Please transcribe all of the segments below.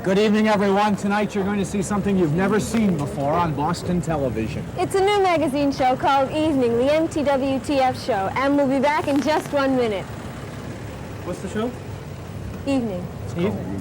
Good evening, everyone. Tonight you're going to see something you've never seen before on Boston television. It's a new magazine show called Evening, the WTF show, and we'll be back in just 1 minute. What's the show? Evening. Evening.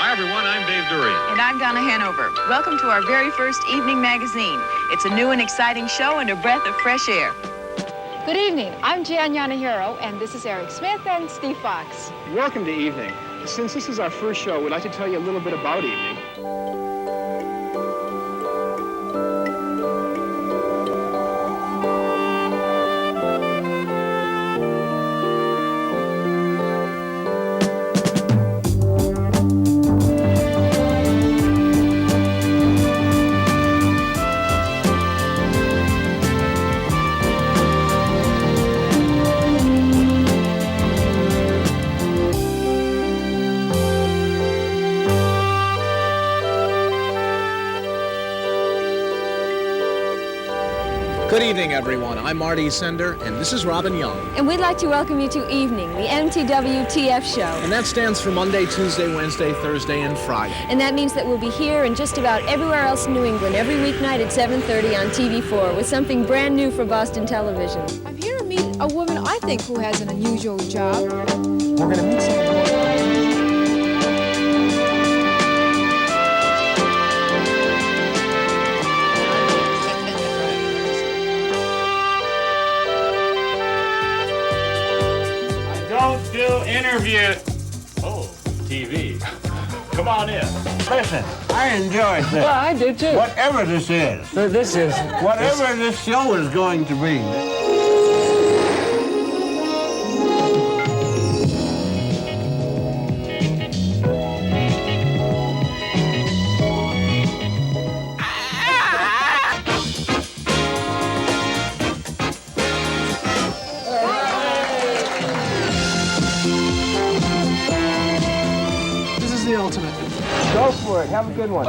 Hi, everyone. I'm Dave Dury. And I'm Donna Hanover. Welcome to our very first evening magazine. It's a new and exciting show and a breath of fresh air. Good evening. I'm Jan Yanahiro, and this is Eric Smith and Steve Fox. Welcome to Evening. Since this is our first show, we'd like to tell you a little bit about Evening. Good evening, everyone. I'm Marty Sender, and this is Robin Young. And we'd like to welcome you to Evening, the WTF show. And that stands for Monday, Tuesday, Wednesday, Thursday, and Friday. And that means that we'll be here and just about everywhere else in New England every weeknight at 7:30 on TV4 with something brand new for Boston television. I'm here to meet a woman I think who has an unusual job. We're going to meet someone. Don't do interviews. Oh, TV. Come on in. Listen, I enjoyed this. Well, I did too. Whatever this is. This is... Whatever this show is going to be. This is the ultimate. Go for it. Have a good one.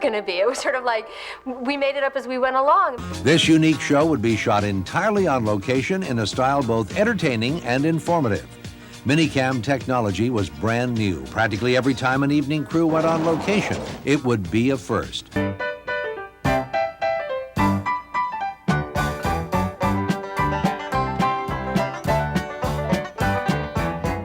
Going to be. It was sort of like we made it up as we went along. This unique show would be shot entirely on location in a style both entertaining and informative. Minicam technology was brand new. Practically every time an evening crew went on location, it would be a first.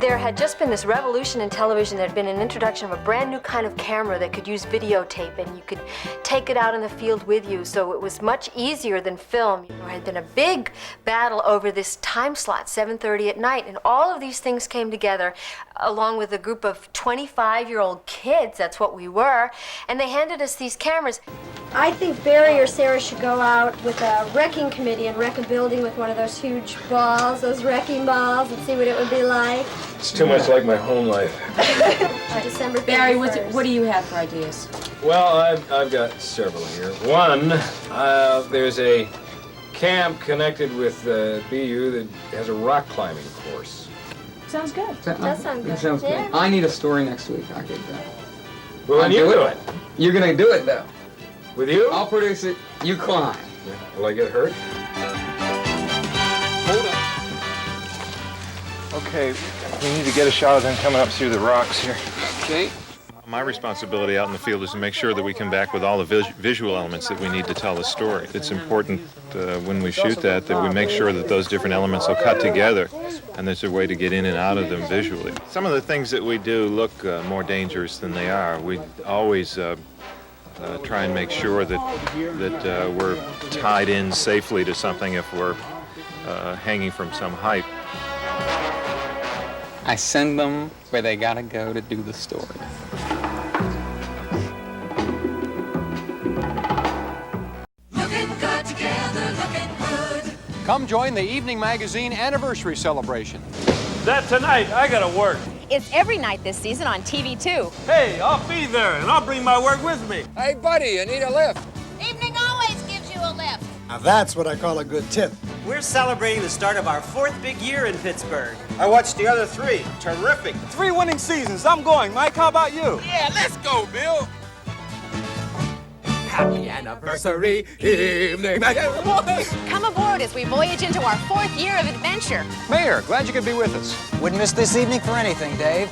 There had just been this revolution in television. There had been an introduction of a brand new kind of camera that could use videotape, and you could take it out in the field with you, so it was much easier than film. There had been a big battle over this time slot, 7:30 at night, and all of these things came together along with a group of 25-year-old kids, that's what we were, and they handed us these cameras. I think Barry or Sarah should go out with a wrecking committee and wreck a building with one of those huge balls, those wrecking balls, and see what it would be like. It's too much like my home life. December 31st. Barry, what do you have for ideas? Well, I've got several here. One, there's a camp connected with BU that has a rock climbing course. Sounds good. That sounds good. Sounds good. Yeah. I need a story next week. I'll get that. Well, then you do it. You're gonna do it though. With you? I'll produce it. You climb. Will I get hurt? Hold on. Okay, we need to get a shot of them coming up through the rocks here. Okay. My responsibility out in the field is to make sure that we come back with all the visual elements that we need to tell the story. It's important when we shoot that we make sure that those different elements will cut together and there's a way to get in and out of them visually. Some of the things that we do look more dangerous than they are. We always try and make sure that we're tied in safely to something if we're hanging from some height. I send them where they gotta go to do the story. Come join the Evening Magazine anniversary celebration. That tonight, I gotta work. It's every night this season on TV, too. Hey, I'll be there, and I'll bring my work with me. Hey, buddy, you need a lift? Evening always gives you a lift. Now that's what I call a good tip. We're celebrating the start of our 4th big year in Pittsburgh. I watched the other 3. Terrific. 3 winning seasons. I'm going. Mike, how about you? Yeah, let's go, Bill. Happy anniversary, Evening Magazine. Come aboard as we voyage into our 4th year of adventure. Mayor, glad you could be with us. Wouldn't miss this evening for anything, Dave.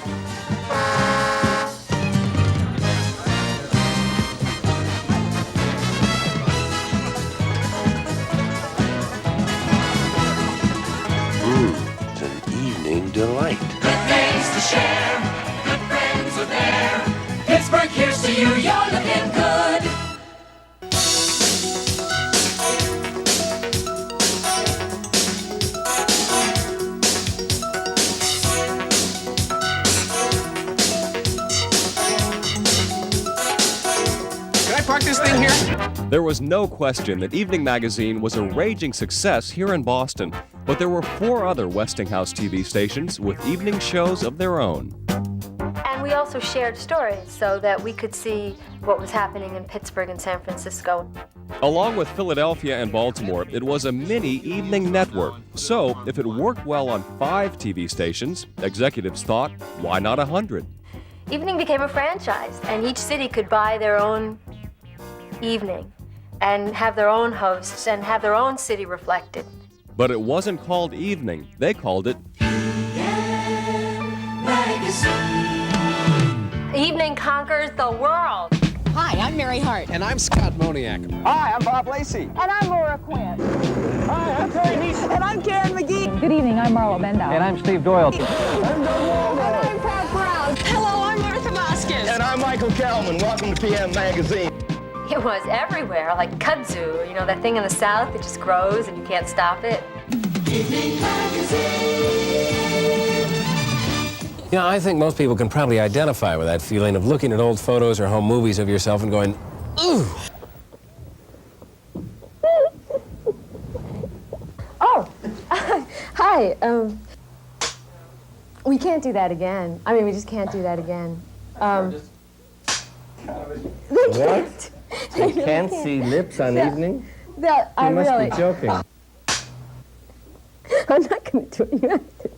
It's an evening delight. Good things to share, good friends are there. Pittsburgh, here's to you, you're looking good. Park this thing here? There was no question that Evening Magazine was a raging success here in Boston, but there were 4 other Westinghouse TV stations with evening shows of their own. And we also shared stories so that we could see what was happening in Pittsburgh and San Francisco. Along with Philadelphia and Baltimore, it was a mini evening network. So, if it worked well on 5 TV stations, executives thought, why not 100? Evening became a franchise, and each city could buy their own evening and have their own hosts and have their own city reflected. But it wasn't called Evening. They called it Evening conquers the world. Hi, I'm Mary Hart. And I'm Scott Moniak. Hi, I'm Bob Lacey. And I'm Laura Quinn. Hi, I'm Terry Neeson. And I'm Karen McGee. Good evening, I'm Marla Bendow. And I'm Steve Doyle. And I'm Pat Brown. Hello, I'm Martha Vasquez. And I'm Michael Kalman. Welcome to PM Magazine. It was everywhere, like kudzu, you know, that thing in the South that just grows and you can't stop it. Evening Magazine. Yeah, I think most people can probably identify with that feeling of looking at old photos or home movies of yourself and going, ooh. Oh, hi. We can't do that again. I mean, we just can't do that again. What? You can't see lips on evening? That You I must really. be joking. I'm not going to do it. You have to.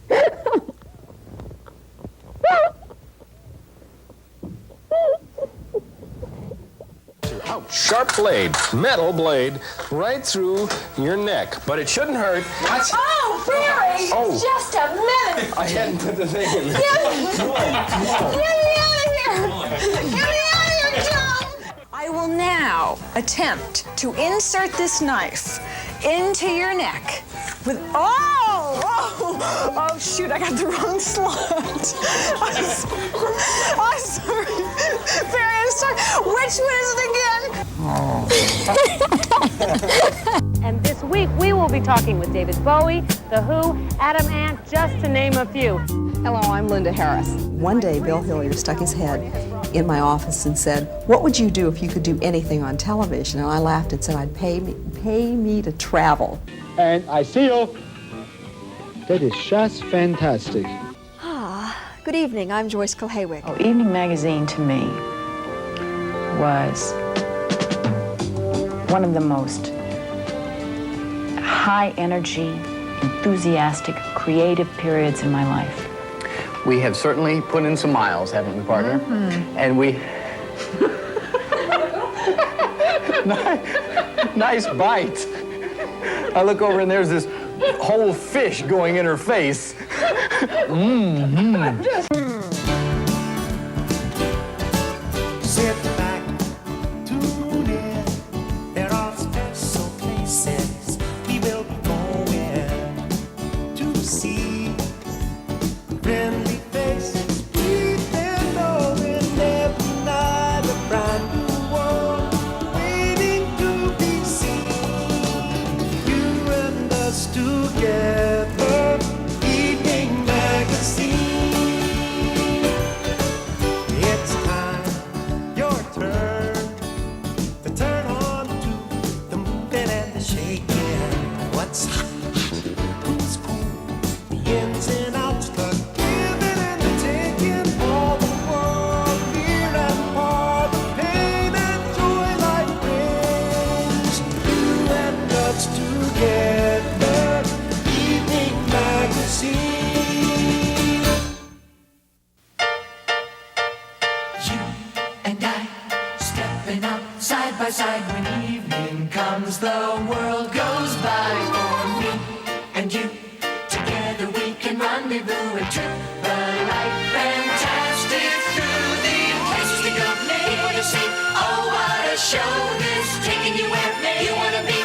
Sharp blade, metal blade, right through your neck. But it shouldn't hurt. What? Oh, Barry! Oh. Just a minute! I hadn't put the thing in. Get me out of here! Get me out of here, John! I will now attempt to insert this knife into your neck with, oh, shoot, I got the wrong slot. I'm sorry. Barry, I'm sorry. Which one is it again? And this week, we will be talking with David Bowie, The Who, Adam Ant, just to name a few. Hello, I'm Linda Harris. One day, Bill Hillier stuck his head in my office and said, "What would you do if you could do anything on television?" And I laughed and said, "I'd pay me to travel." And I see you. That is just fantastic. Good evening, I'm Joyce Kilhaywick. Oh, Evening Magazine to me was one of the most high energy, enthusiastic, creative periods in my life. We have certainly put in some miles, haven't we, partner? And we... nice bite. I look over and there's this whole fish going in her face. Sit back, tune in. There are special places we will be going to see. Friendly faces, breathe and knowing every night a brand new world waiting to be seen. You and us together. can rendezvous and trip the light. Fantastic through the places to go, people to see. Oh, what a show this, taking you where you wanna be.